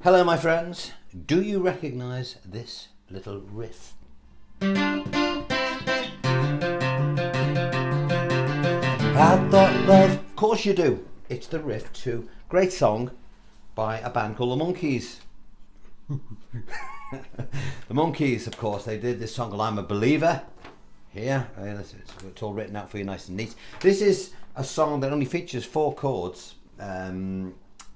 Hello my friends, do you recognise this little riff? I thought, well, of course you do. It's the riff to a great song by a band called the Monkees. The Monkees, of course, they did this song called I'm a Believer. Here, it's all written out for you nice and neat. This is a song that only features 4 chords,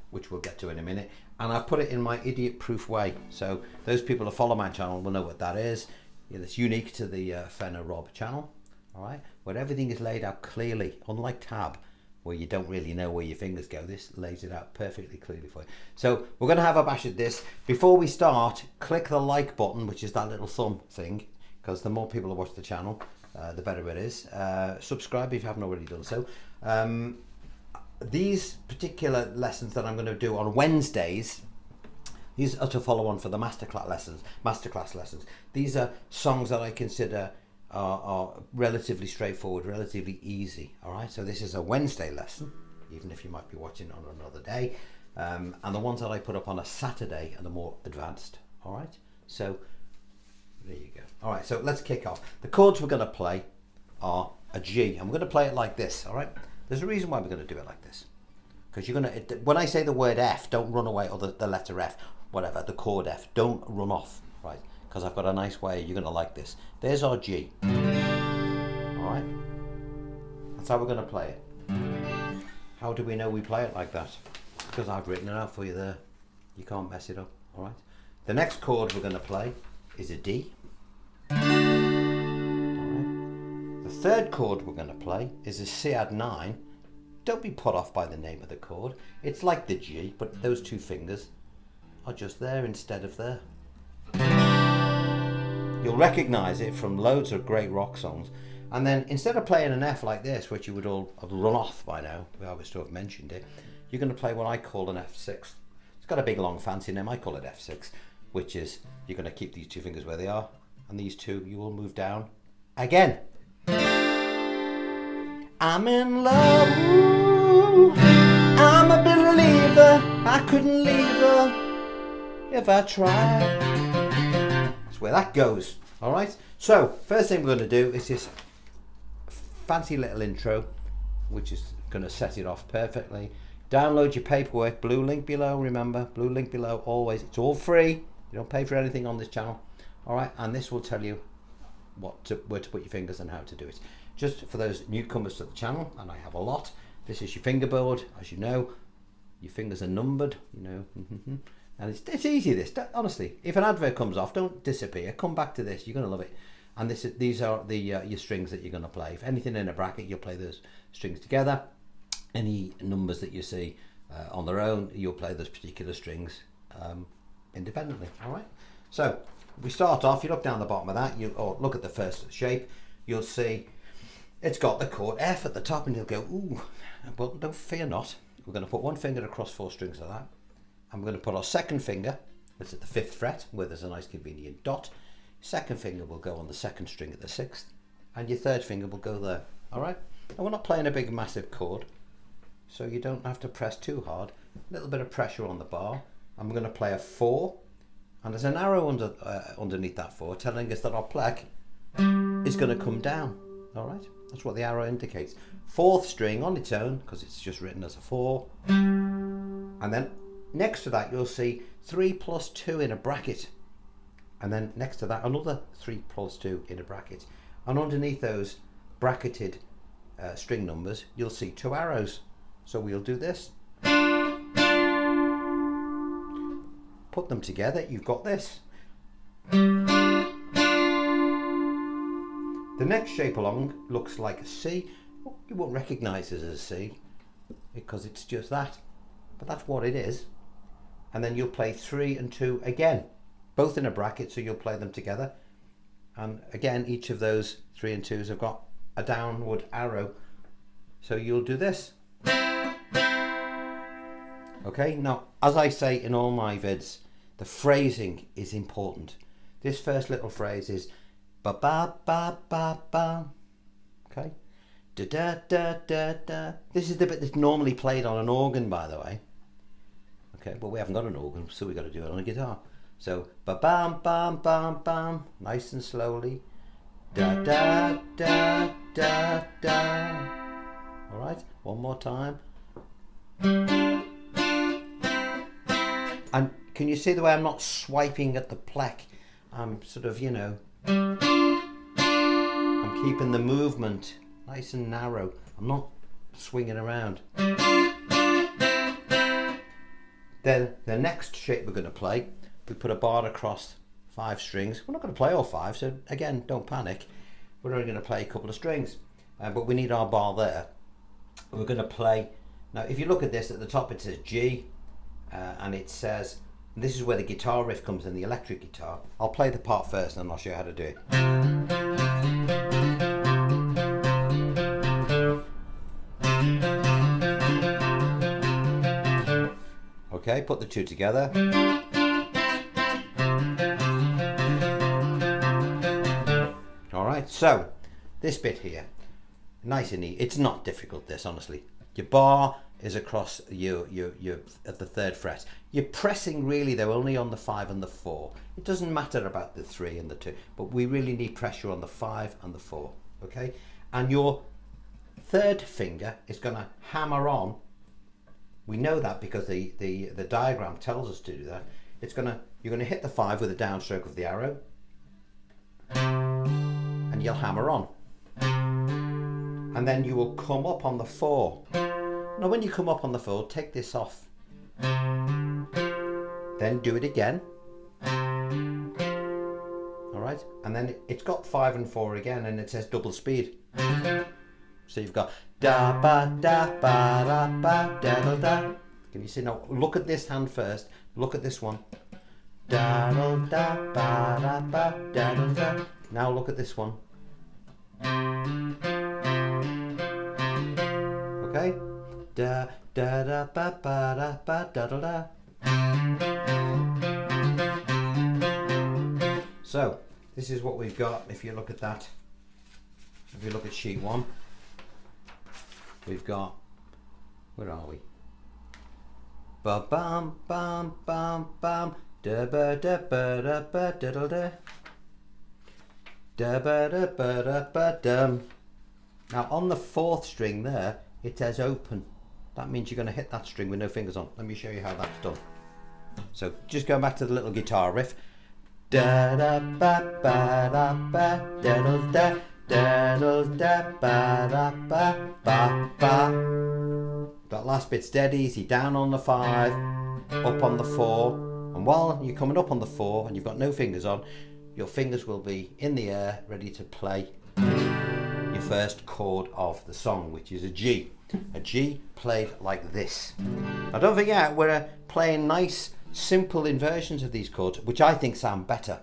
which we'll get to in a minute. And I've put it in my idiot-proof way. So those people who follow my channel will know what that is. It's unique to the Fenner Rob channel, all right? Where everything is laid out clearly, unlike Tab, where you don't really know where your fingers go. This lays it out perfectly clearly for you. So we're going to have a bash at this. Before we start, click the like button, which is that little thumb thing, because the more people who watch the channel, the better it is. Subscribe if you haven't already done so. These particular lessons that I'm going to do on Wednesdays, these are to follow on for the masterclass lessons. These are songs that I consider are relatively straightforward, relatively easy. All right, so this is a Wednesday lesson, even if you might be watching on another day. And the ones that I put up on a Saturday are the more advanced. All right, so there you go. All right, so let's kick off. The chords we're going to play are a G, and we're going to play it like this. All right. There's a reason why we're going to do it like this, because you're going to, when I say the word F, don't run away, or the letter F, whatever, the chord F, don't run off, right? Because I've got a nice way, you're going to like this. There's our G, all right? That's how we're going to play it. How do we know we play it like that? Because I've written it out for you there. You can't mess it up, all right? The next chord we're going to play is a D. The third chord we're going to play is a C add 9. Don't be put off by the name of the chord. It's like the G, but those 2 fingers are just there instead of there. You'll recognise it from loads of great rock songs. And then instead of playing an F like this, which you would all have run off by now, I was to have mentioned it, you're going to play what I call an F6. It's got a big long fancy name, I call it F6, which is you're going to keep these 2 fingers where they are, and these 2 you will move down again. I'm in love, ooh, I'm a believer, I couldn't leave her if I tried. That's where that goes, all right? So, first thing we're going to do is this fancy little intro, which is going to set it off perfectly. Download your paperwork, blue link below, remember, blue link below, always, it's all free. You don't pay for anything on this channel, all right? And this will tell you where to put your fingers and how to do it. Just for those newcomers to the channel, and I have a lot, this is your fingerboard. As you know, your fingers are numbered, you know, and it's easy this, honestly. If an advert comes off, don't disappear, come back to this, you're going to love it. And these are the your strings that you're going to play. If anything in a bracket, you'll play those strings together. Any numbers that you see on their own, you'll play those particular strings independently, all right? So, we start off, you look down the bottom of that, or look at the first shape, you'll see it's got the chord F at the top, and you'll go, ooh, but don't fear not. We're going to put 1 finger across 4 strings of that, and we're going to put our second finger, that's at the 5th fret, where there's a nice convenient dot. Second finger will go on the 2nd string at the 6th, and your 3rd finger will go there, all right? And we're not playing a big massive chord, so you don't have to press too hard. A little bit of pressure on the bar, and we're going to play a 4, and there's an arrow underneath that 4 telling us that our pluck is going to come down, all right? That's what the arrow indicates. 4th string on its own, because it's just written as a 4. And then next to that, you'll see 3 plus 2 in a bracket. And then next to that, another 3 plus 2 in a bracket. And underneath those bracketed string numbers, you'll see 2 arrows. So we'll do this. Put them together, you've got this. The next shape along looks like a C. You won't recognise it as a C because it's just that, but that's what it is. And then you'll play 3 and 2 again, both in a bracket, so you'll play them together. And again, each of those 3 and 2s have got a downward arrow, so you'll do this. Okay, now as I say in all my vids, the phrasing is important. This first little phrase is ba ba ba ba ba. Okay, da da da da da. This is the bit that's normally played on an organ, by the way. Okay, but we haven't got an organ, so we've got to do it on a guitar. So, ba-bam, bam, bam, bam, nice and slowly. Da, da, da, da, da. All right, one more time. And can you see the way I'm not swiping at the pleck? I'm sort of, you know, I'm keeping the movement nice and narrow. I'm not swinging around. Then the next shape we're going to play, we put a bar across 5 strings. We're not going to play all 5, so again, don't panic. We're only going to play a couple of strings, but we need our bar there. We're going to play, now if you look at this, at the top it says G, and it says, and this is where the guitar riff comes in, the electric guitar. I'll play the part first and then I'll show you how to do it. Okay, put the two together. All right, so this bit here, nice and easy. It's not difficult, this, honestly. Your bar is across your at the 3rd fret. You're pressing really though only on the 5 and the 4. It doesn't matter about the 3 and the 2, but we really need pressure on the 5 and the 4. Okay, and your 3rd finger is going to hammer on. We know that because the diagram tells us to do that. You're gonna hit the 5 with a downstroke of the arrow, and you'll hammer on. And then you will come up on the 4. Now when you come up on the 4, take this off. Then do it again. All right, and then it's got 5 and 4 again, and it says double speed. So you've got da ba da ba da ba da da da. Can you see now? Look at this hand first. Look at this one. Da da da ba da ba da da da. Now look at this one. Okay. Da da da ba ba da ba da da da. So this is what we've got. If you look at that, if you look at sheet 1. We've got, where are we? Ba bam bam bam bam da ba da ba da ba da da da da ba da ba da ba dum. Now on the 4th string there, it says open. That means you're going to hit that string with no fingers on. Let me show you how that's done. So just going back to the little guitar riff. Da da ba ba da ba da da da. Da da da ba da ba ba ba. That last bit's dead easy. Down on the 5, up on the 4, and while you're coming up on the 4 and you've got no fingers on, your fingers will be in the air ready to play your first chord of the song, which is a G. A G played like this. Now don't forget, we're playing nice simple inversions of these chords, which I think sound better.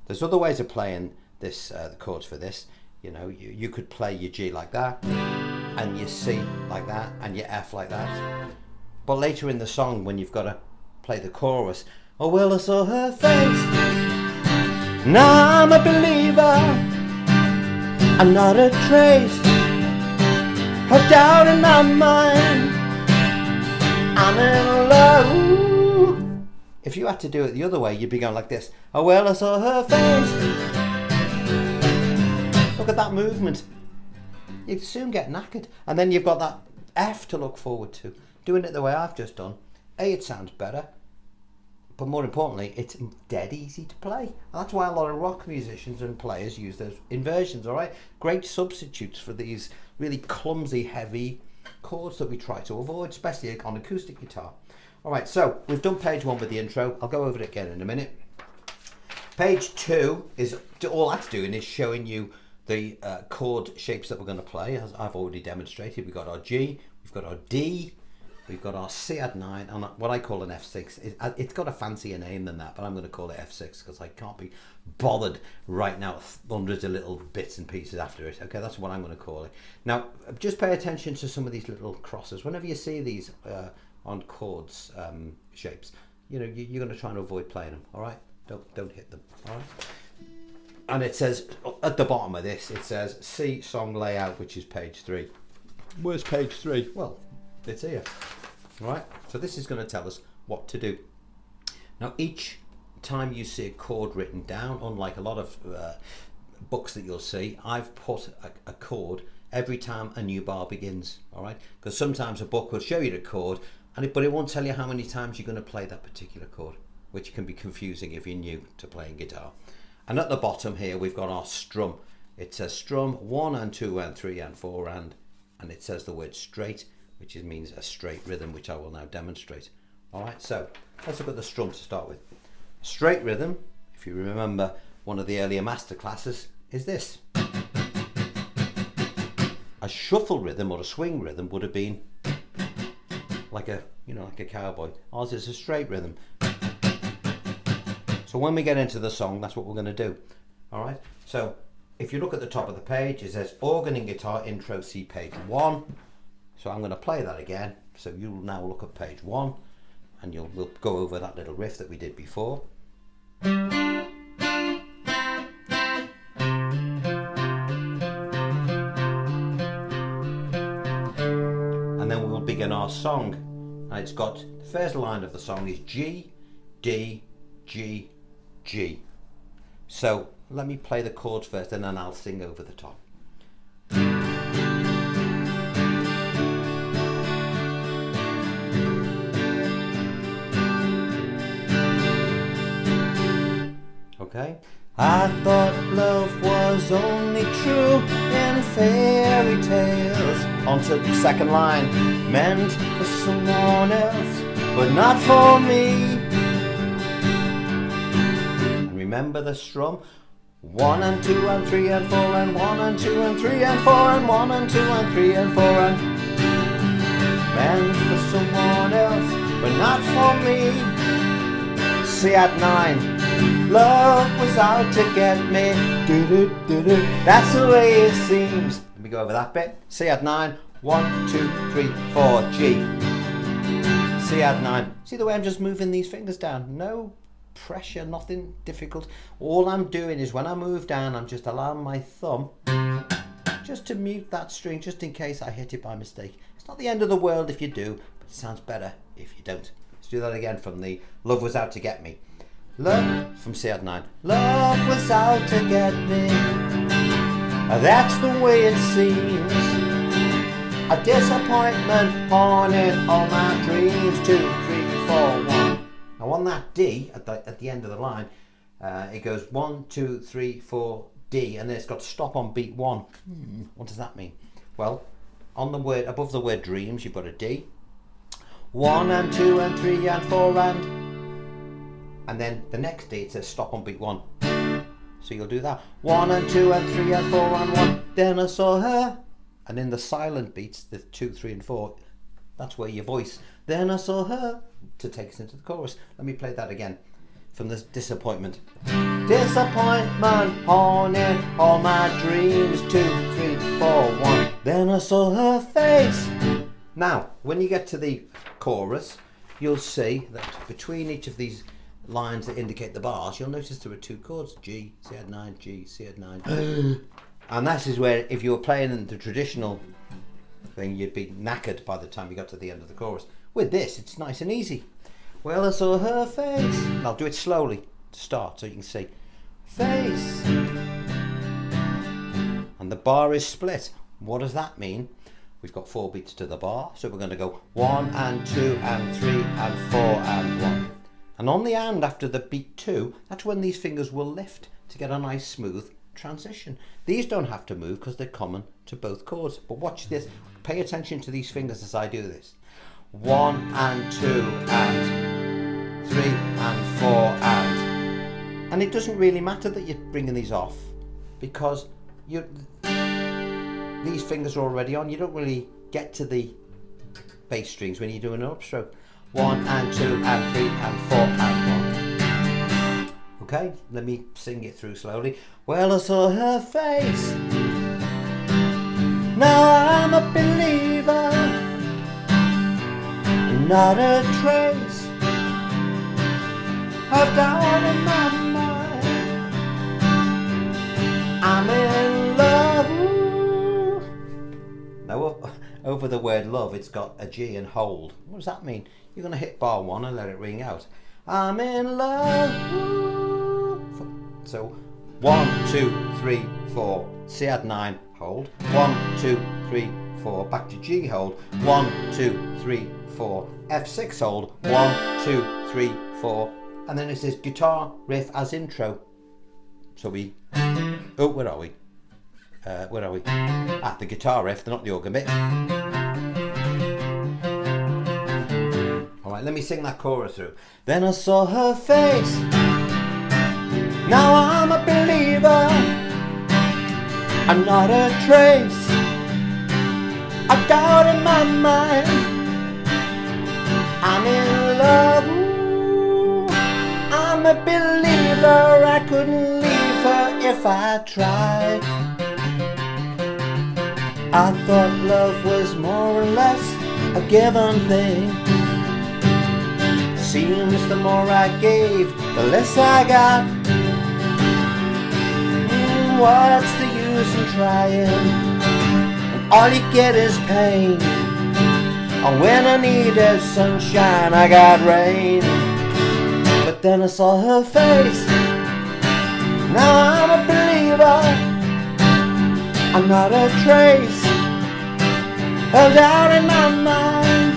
There's other ways of playing this, the chords for this. You know, you could play your G like that, and your C like that, and your F like that. But later in the song, when you've got to play the chorus, oh well, I saw her face, now I'm a believer, I'm not a trace of doubt in my mind, I'm in love. If you had to do it the other way, you'd be going like this, oh well, I saw her face. Look at that movement. You'd soon get knackered. And then you've got that F to look forward to. Doing it the way I've just done. A, it sounds better. But more importantly, it's dead easy to play. And that's why a lot of rock musicians and players use those inversions, all right? Great substitutes for these really clumsy, heavy chords that we try to avoid, especially on acoustic guitar. All right, so we've done page 1 with the intro. I'll go over it again in a minute. Page 2 is, all that's doing is showing you the chord shapes that we're going to play, as I've already demonstrated. We've got our G, we've got our D, we've got our C add 9, and what I call an F6. It's got a fancier name than that, but I'm going to call it F6 because I can't be bothered right now with hundreds of little bits and pieces after it. Okay, that's what I'm going to call it. Now, just pay attention to some of these little crosses. Whenever you see these on chords shapes, you know, you're going to try and avoid playing them. All right, don't hit them. All right. And it says, at the bottom of this, it says, see song layout, which is page 3. Where's page 3? Well, it's here. All right, so this is going to tell us what to do. Now, each time you see a chord written down, unlike a lot of books that you'll see, I've put a chord every time a new bar begins, all right? Because sometimes a book will show you the chord, but it won't tell you how many times you're going to play that particular chord, which can be confusing if you're new to playing guitar. And at the bottom here, we've got our strum. It says strum 1 and 2 and 3 and 4 and it says the word straight, which means a straight rhythm, which I will now demonstrate. All right, so let's look at the strum to start with. Straight rhythm, if you remember one of the earlier master classes, is this. A shuffle rhythm or a swing rhythm would have been like a cowboy. Ours is a straight rhythm. So when we get into the song, that's what we're going to do. All right, so if you look at the top of the page, it says organ and guitar intro, see page 1. So I'm going to play that again. So you'll now look at page 1 and we'll go over that little riff that we did before. And then we'll begin our song. Now it's got, the first line of the song is G, D, G, G. So let me play the chords first and then I'll sing over the top. Okay. I thought love was only true in fairy tales. On to the second line. Meant for someone else, but not for me. And remember the strum. 1 and 2 and 3 and 4 and 1 and 2 and 3 and 4 and 1 and 2 and 3 and 4 and meant for someone else, but not for me. C at 9. Love was out to get me. Do-do-do-do. That's the way it seems. Let me go over that bit. C at 9. 1, 2, 3, 4. G. C at 9. See the way I'm just moving these fingers down? No pressure, nothing difficult. All I'm doing is when I move down, I'm just allowing my thumb just to mute that string, just in case I hit it by mistake. It's not the end of the world if you do, but it sounds better if you don't. Let's do that again from the Love Was Out to Get Me. Love, from C at 9. Love was out to get me. That's the way it seems. A disappointment haunted all my dreams. 2, 3, 4, 1. Now on that D at the end of the line, it goes 1, 2, 3, 4, D, and then it's got stop on beat 1. What does that mean? Well, on the word above the word dreams, you've got a D. 1 and 2 and 3 and 4 and then the next D it says stop on beat 1. So you'll do that. 1 and 2 and 3 and 4 and 1. Then I saw her. And in the silent beats, the 2, 3 and 4, that's where your voice. Then I saw her, to take us into the chorus. Let me play that again from the disappointment. Disappointment haunted all my dreams. 2, 3, 4, 1. Then I saw her face. Now, when you get to the chorus, you'll see that between each of these lines that indicate the bars, you'll notice there are 2 chords. G, C at 9, G, C at 9. And that is where, if you were playing in the traditional thing, you'd be knackered by the time you got to the end of the chorus. With this, it's nice and easy. Well, I saw her face. And I'll do it slowly to start so you can see. Face. And the bar is split. What does that mean? We've got 4 beats to the bar, so we're going to go 1 and 2 and 3 and 4 and 1. And on the and after the beat 2, that's when these fingers will lift to get a nice smooth transition. These don't have to move because they're common to both chords. But watch this. Pay attention to these fingers as I do this. 1 and 2 and 3 and 4 and it doesn't really matter that you're bringing these off because these fingers are already on. You don't really get to the bass strings when you're doing an upstroke. 1 and 2 and 3 and 4 and 1. Okay, let me sing it through slowly. Well, I saw her face. Now I'm a believer. Not a trace of doubt in my mind. I'm in love. Ooh. Now over over the word love, it's got a G and hold. What does that mean? You're going to hit bar 1 and let it ring out. I'm in love. Ooh. So 1, 2, 3, 4. C add 9, hold. 1, 2, 3, 4. Back to G, hold. 1, 2, 3, 4. F6, hold. 1, 2, 3, 4. And then it's this guitar riff as intro. So we... Oh, where are we? The guitar riff, not the organ bit. Alright, let me sing that chorus through. Then I saw her face. Now I'm a believer. I'm not a trace. I doubt in my mind. I'm in love. Ooh, I'm a believer. I couldn't leave her if I tried. I thought love was more or less a given thing. Seems the more I gave, the less I got. What's the use in trying? And all you get is pain. And when I needed sunshine, I got rain. But then I saw her face. Now I'm a believer. I'm not a trace of doubt in my mind.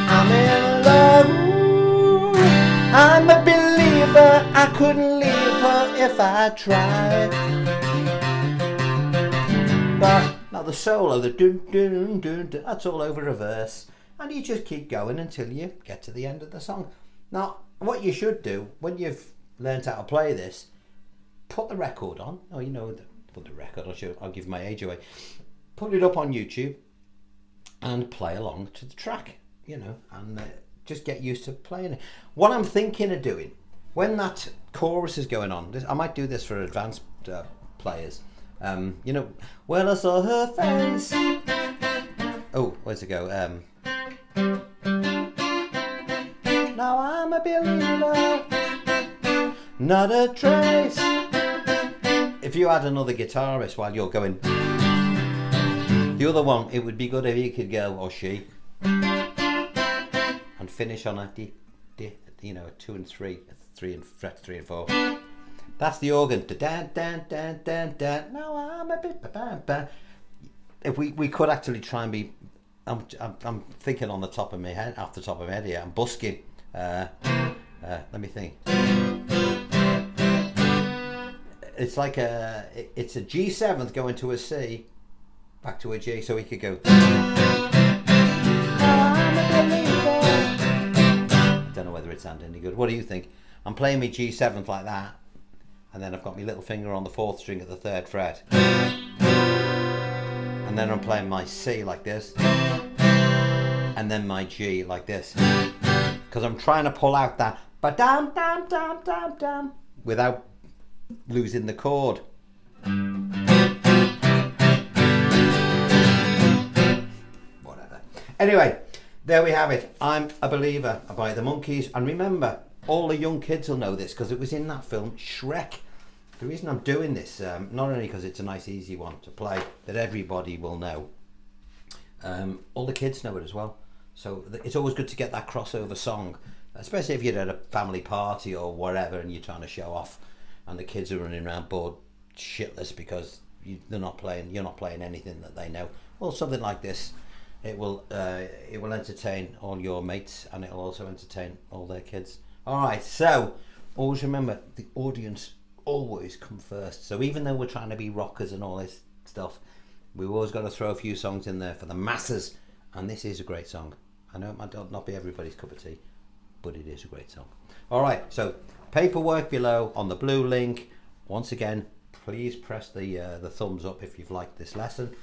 I'm in love. Ooh, I'm a believer. I couldn't leave her if I tried. But now the solo, the dun dun dun dun, that's all over a verse, and you just keep going until you get to the end of the song. Now, what you should do when you've learned how to play this, put the record on. Oh, you know, put the record. I'll give my age away. Put it up on YouTube and play along to the track, you know, and just get used to playing it. What I'm thinking of doing when that chorus is going on, I might do this for advanced players. You know, well, I saw her face. Oh, where's it go? Now I'm a believer, not a trace. If you had another guitarist while you're going, the other one, it would be good if he could go, or she, and finish on a D, you know, a 2 and 3, 3 and fret 3 and 4. That's the organ. Dan dan dan dan dan. Now I'm a bit. If we could actually try and be, I'm thinking on the top of my head, off the top of my head here. I'm busking. Let me think. It's like it's a G7th going to a C, back to a G, so we could go. Don't know whether it sounds any good. What do you think? I'm playing my G7th like that, and then I've got my little finger on the 4th string at the 3rd fret, and then I'm playing my C like this, and then my G like this, because I'm trying to pull out that ba-dam dam dam dam dam without losing the chord. Whatever. Anyway, there we have it. I'm a Believer by the Monkees. And remember, all the young kids will know this because it was in that film Shrek. The reason I'm doing this, not only because it's a nice easy one to play that everybody will know, all the kids know it as well. So it's always good to get that crossover song, especially if you're at a family party or whatever and you're trying to show off, and the kids are running around bored shitless because you're not playing anything that they know. Well, something like this, it will entertain all your mates, and it will also entertain all their kids. All right, so always remember, the audience always come first. So even though we're trying to be rockers and all this stuff, we've always got to throw a few songs in there for the masses, and this is a great song. I know it might not be everybody's cup of tea, but it is a great song. All right, so paperwork below on the blue link. Once again, please press the thumbs up if you've liked this lesson.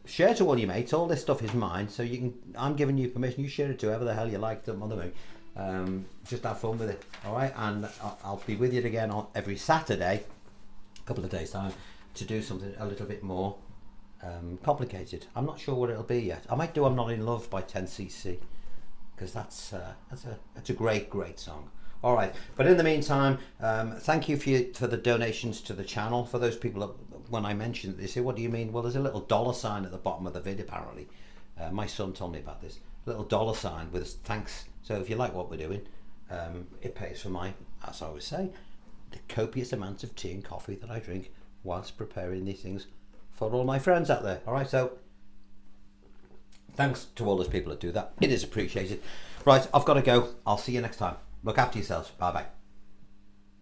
Share to all your mates. All this stuff is mine, so you can. I'm giving you permission. You share it to whoever the hell you like. Don't bother me. Just have fun with it. All right, and I'll be with you again on every Saturday, a couple of days time, to do something a little bit more complicated. I'm not sure what it'll be yet. I might do "I'm Not in Love" by 10cc, because that's a great song. All right, but in the meantime, thank you for the donations to the channel. For those people that, when I mentioned it, they say, what do you mean? Well, there's a little $ sign at the bottom of the vid apparently, My son told me about this little dollar sign with a thanks. So if you like what we're doing, it pays for my, as I always say, the copious amounts of tea and coffee that I drink whilst preparing these things for all my friends out there. All right, so thanks to all those people that do that. It is appreciated. Right, I've got to go. I'll see you next time. Look after yourselves. Bye bye.